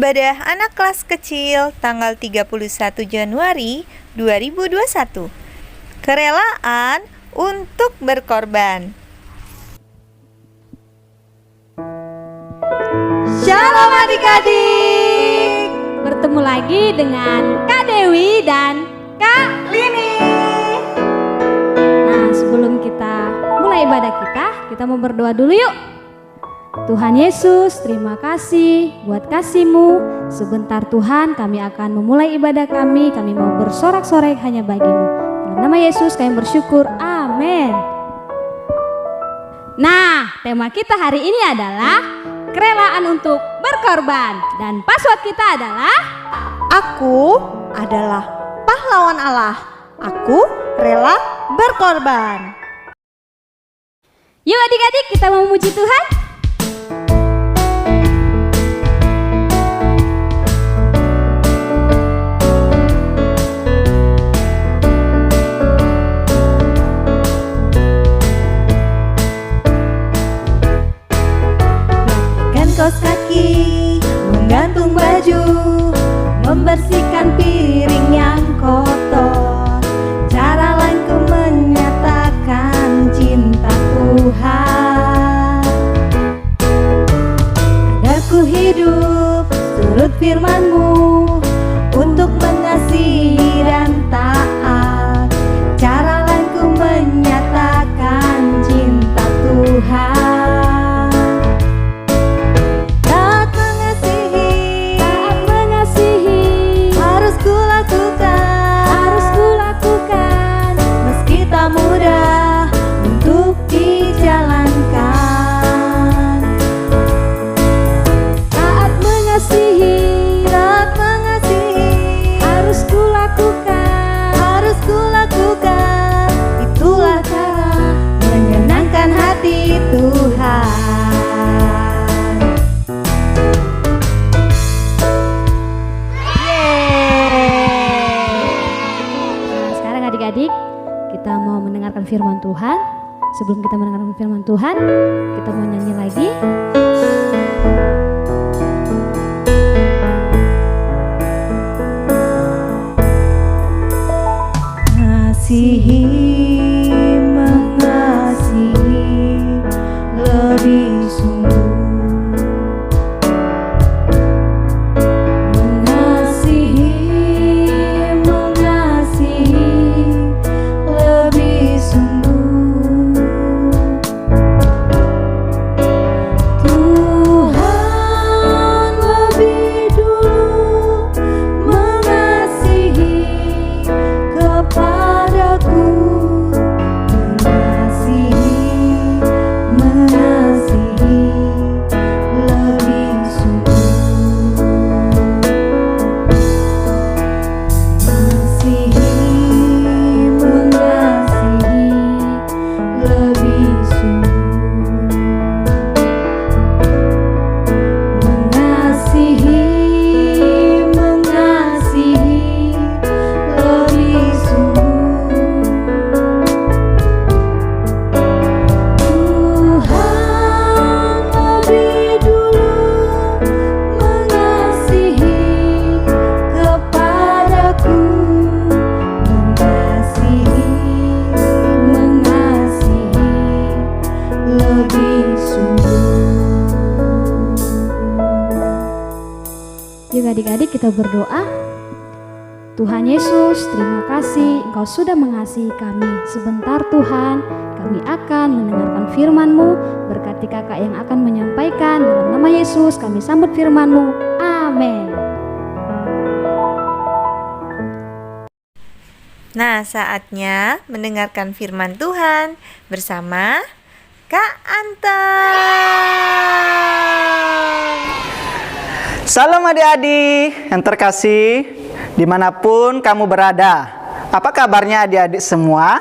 Ibadah anak kelas kecil tanggal 31 Januari 2021. Kerelaan untuk berkorban. Shalom adik-adik. Bertemu lagi dengan Kak Dewi dan Kak Lini. Nah, sebelum kita mulai ibadah kita mau berdoa dulu yuk. Tuhan Yesus, terima kasih buat kasih-Mu. Sebentar Tuhan, kami akan memulai ibadah kami. Kami mau bersorak-sorai hanya bagi-Mu. Dalam nama Yesus kami bersyukur. Amin. Nah, tema kita hari ini adalah kerelaan untuk berkorban. Dan password kita adalah Aku adalah pahlawan Allah. Aku rela berkorban. Yuk adik-adik, kita mau memuji Tuhan. Kaos kaki, menggantung baju, membersihkan piring yang kotor. Cara lainku menyatakan cinta Tuhan. Agar ku hidup turut firman-Mu untuk mengasihi dan taat. Cara lainku menyatakan cinta Tuhan. Mudah untuk dijalankan. Taat mengasihi, harus kulakukan. Itulah cara menyenangkan hati Tuhan. Nah, sekarang adik-adik, kita mau mendengarkan firman Tuhan. Sebelum kita mendengarkan firman Tuhan, kita mau nyanyi lagi. Mengasihi lebih sungguh. Adik-adik, kita berdoa. Tuhan Yesus, terima kasih Engkau sudah mengasihi kami. Sebentar Tuhan, kami akan mendengarkan firman-Mu. Berkati kakak yang akan menyampaikan. Dalam nama Yesus kami sambut firman-Mu. Amin. Nah, saatnya mendengarkan firman Tuhan bersama Kak Anton. Salam adik-adik yang terkasih, dimanapun kamu berada. Apa kabarnya adik-adik semua?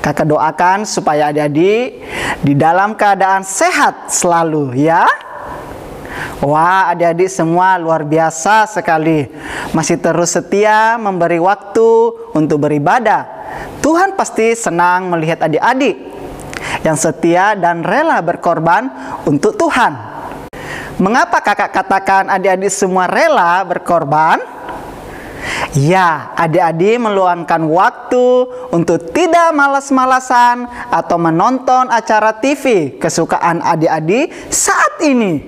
Kakak doakan supaya adik-adik di dalam keadaan sehat selalu ya. Wah, adik-adik semua luar biasa sekali. Masih terus setia memberi waktu untuk beribadah. Tuhan pasti senang melihat adik-adik yang setia dan rela berkorban untuk Tuhan. Mengapa kakak katakan adik-adik semua rela berkorban? Ya, adik-adik meluangkan waktu untuk tidak malas-malasan atau menonton acara TV kesukaan adik-adik saat ini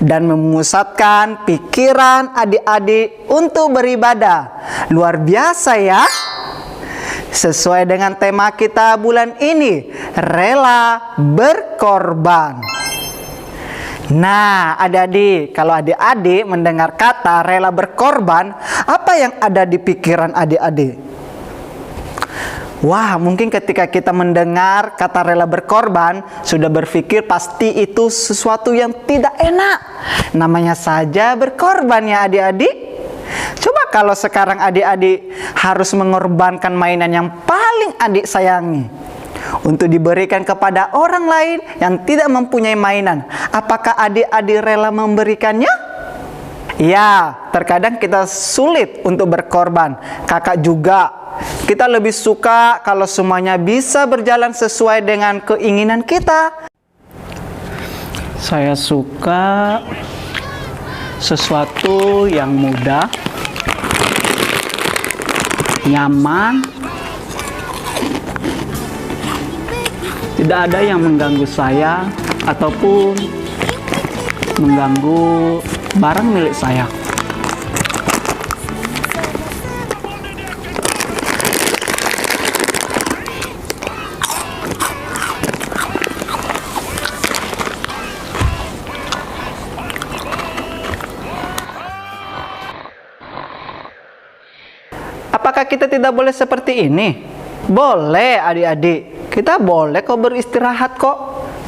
dan memusatkan pikiran adik-adik untuk beribadah. Luar biasa ya. Sesuai dengan tema kita bulan ini, rela berkorban. Nah, adik-adik, kalau adik-adik mendengar kata rela berkorban, apa yang ada di pikiran adik-adik? Wah, mungkin ketika kita mendengar kata rela berkorban, sudah berpikir pasti itu sesuatu yang tidak enak. Namanya saja berkorban ya adik-adik. Coba kalau sekarang adik-adik harus mengorbankan mainan yang paling adik sayangi untuk diberikan kepada orang lain yang tidak mempunyai mainan, apakah adik-adik rela memberikannya? Ya, terkadang kita sulit untuk berkorban. Kakak juga, kita lebih suka kalau semuanya bisa berjalan sesuai dengan keinginan kita. Saya suka sesuatu yang mudah, nyaman, tidak ada yang mengganggu saya ataupun mengganggu barang milik saya. Apakah kita tidak boleh seperti ini? Boleh adik-adik, kita boleh kok beristirahat kok.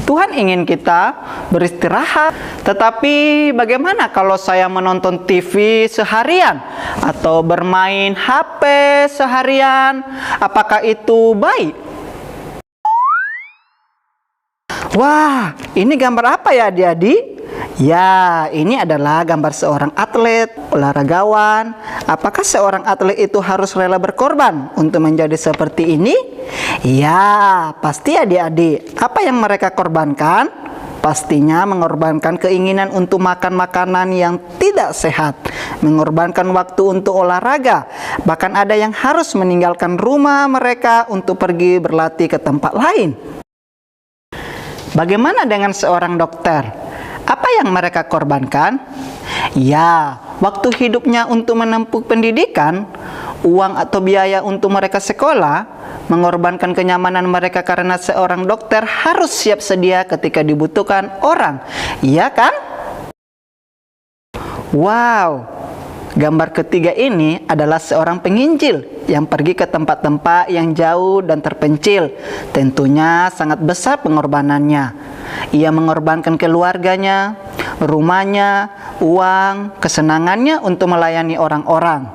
Tuhan ingin kita beristirahat. Tetapi bagaimana kalau saya menonton TV seharian atau bermain HP seharian? Apakah itu baik? Wah, ini gambar apa ya adik-adik? Ya, ini adalah gambar seorang atlet, olahragawan. Apakah seorang atlet itu harus rela berkorban untuk menjadi seperti ini? Ya, pasti adik-adik. Apa yang mereka korbankan? Pastinya mengorbankan keinginan untuk makan makanan yang tidak sehat, mengorbankan waktu untuk olahraga. Bahkan ada yang harus meninggalkan rumah mereka untuk pergi berlatih ke tempat lain. Bagaimana dengan seorang dokter? Apa yang mereka korbankan? Ya, waktu hidupnya untuk menempuh pendidikan, uang atau biaya untuk mereka sekolah, mengorbankan kenyamanan mereka karena seorang dokter harus siap sedia ketika dibutuhkan orang. Iya kan? Wow, gambar ketiga ini adalah seorang penginjil yang pergi ke tempat-tempat yang jauh dan terpencil. Tentunya sangat besar pengorbanannya. Ia mengorbankan keluarganya, rumahnya, uang, kesenangannya untuk melayani orang-orang.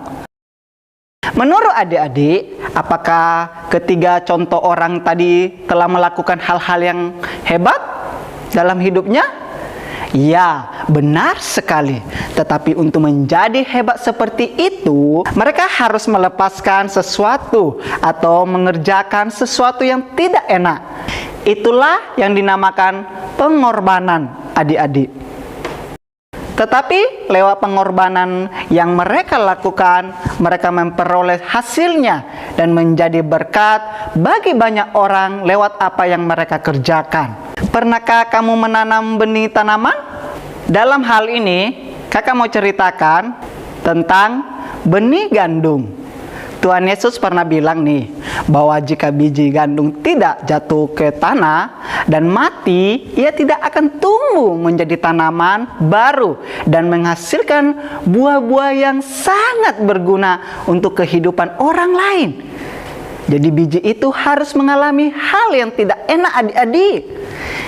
Menurut adik-adik, apakah ketiga contoh orang tadi telah melakukan hal-hal yang hebat dalam hidupnya? Ya, benar sekali. Tetapi untuk menjadi hebat seperti itu, mereka harus melepaskan sesuatu atau mengerjakan sesuatu yang tidak enak. Itulah yang dinamakan pengorbanan, adik-adik. Tetapi lewat pengorbanan yang mereka lakukan, mereka memperoleh hasilnya dan menjadi berkat bagi banyak orang lewat apa yang mereka kerjakan. Pernahkah kamu menanam benih tanaman? Dalam hal ini, kakak mau ceritakan tentang benih gandum. Tuhan Yesus pernah bilang nih, bahwa jika biji gandum tidak jatuh ke tanah dan mati, ia tidak akan tumbuh menjadi tanaman baru dan menghasilkan buah-buah yang sangat berguna untuk kehidupan orang lain. Jadi biji itu harus mengalami hal yang tidak enak adik-adik,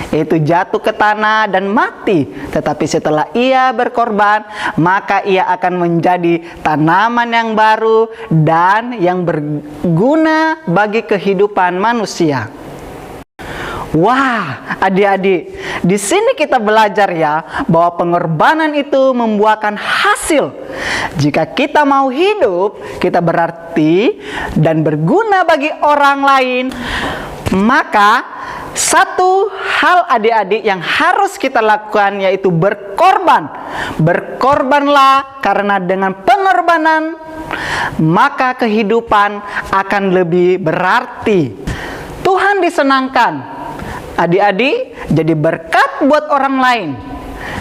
yaitu jatuh ke tanah dan mati. Tetapi setelah ia berkorban, maka ia akan menjadi tanaman yang baru dan yang berguna bagi kehidupan manusia. Wah, adik-adik, di sini kita belajar ya bahwa pengorbanan itu membuahkan hasil. Jika kita mau hidup, kita berarti dan berguna bagi orang lain, maka Satu hal adik-adik yang harus kita lakukan yaitu berkorban. Berkorbanlah, karena dengan pengorbanan maka kehidupan akan lebih berarti. Tuhan disenangkan. Adik-adik jadi berkat buat orang lain.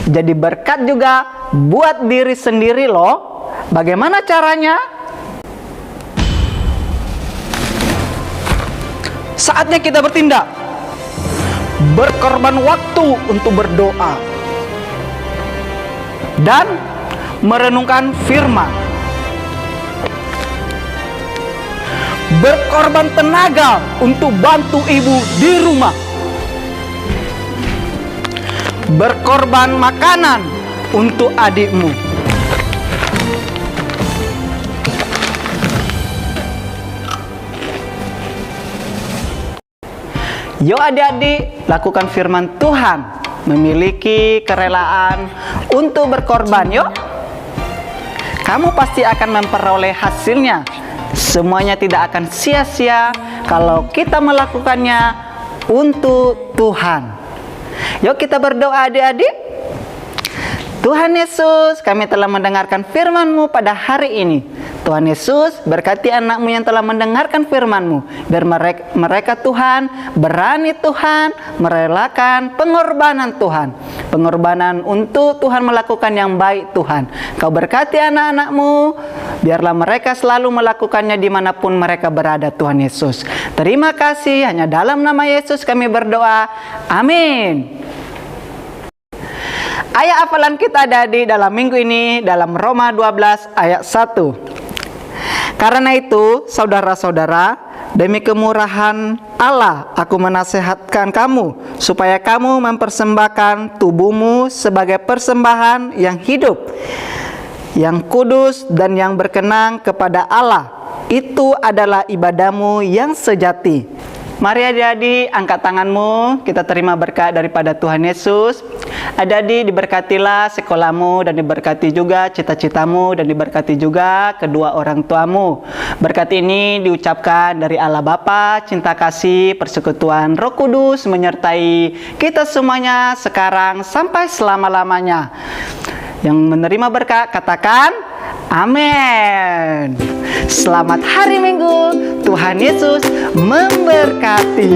Jadi berkat juga buat diri sendiri loh. Bagaimana caranya? Saatnya kita bertindak. Berkorban waktu untuk berdoa dan merenungkan firman. Berkorban tenaga untuk bantu ibu di rumah. Berkorban makanan untuk adikmu. Yuk adik-adik, lakukan firman Tuhan. Memiliki kerelaan untuk berkorban, yuk. Kamu pasti akan memperoleh hasilnya. Semuanya tidak akan sia-sia kalau kita melakukannya untuk Tuhan. Yuk kita berdoa adik-adik. Tuhan Yesus, kami telah mendengarkan firman-Mu pada hari ini. Tuhan Yesus, berkati anak-Mu yang telah mendengarkan firman-Mu. Biar mereka Tuhan, berani Tuhan, merelakan pengorbanan Tuhan. Pengorbanan untuk Tuhan melakukan yang baik Tuhan. Kau berkati anak-anak-Mu, biarlah mereka selalu melakukannya dimanapun mereka berada Tuhan Yesus. Terima kasih, hanya dalam nama Yesus kami berdoa. Amin. Ayat hafalan kita ada di dalam minggu ini dalam Roma 12 ayat 1. Karena itu, saudara-saudara, demi kemurahan Allah, aku menasihatkan kamu supaya kamu mempersembahkan tubuhmu sebagai persembahan yang hidup, yang kudus dan yang berkenan kepada Allah. Itu adalah ibadahmu yang sejati. Mari adik-adik, angkat tanganmu, kita terima berkat daripada Tuhan Yesus. Adik-adik, diberkatilah sekolahmu dan diberkati juga cita-citamu dan diberkati juga kedua orang tuamu. Berkat ini diucapkan dari Allah Bapa, cinta kasih, persekutuan Roh Kudus menyertai kita semuanya sekarang sampai selama-lamanya. Yang menerima berkat katakan amin. Selamat hari Minggu. Tuhan Yesus memberkati.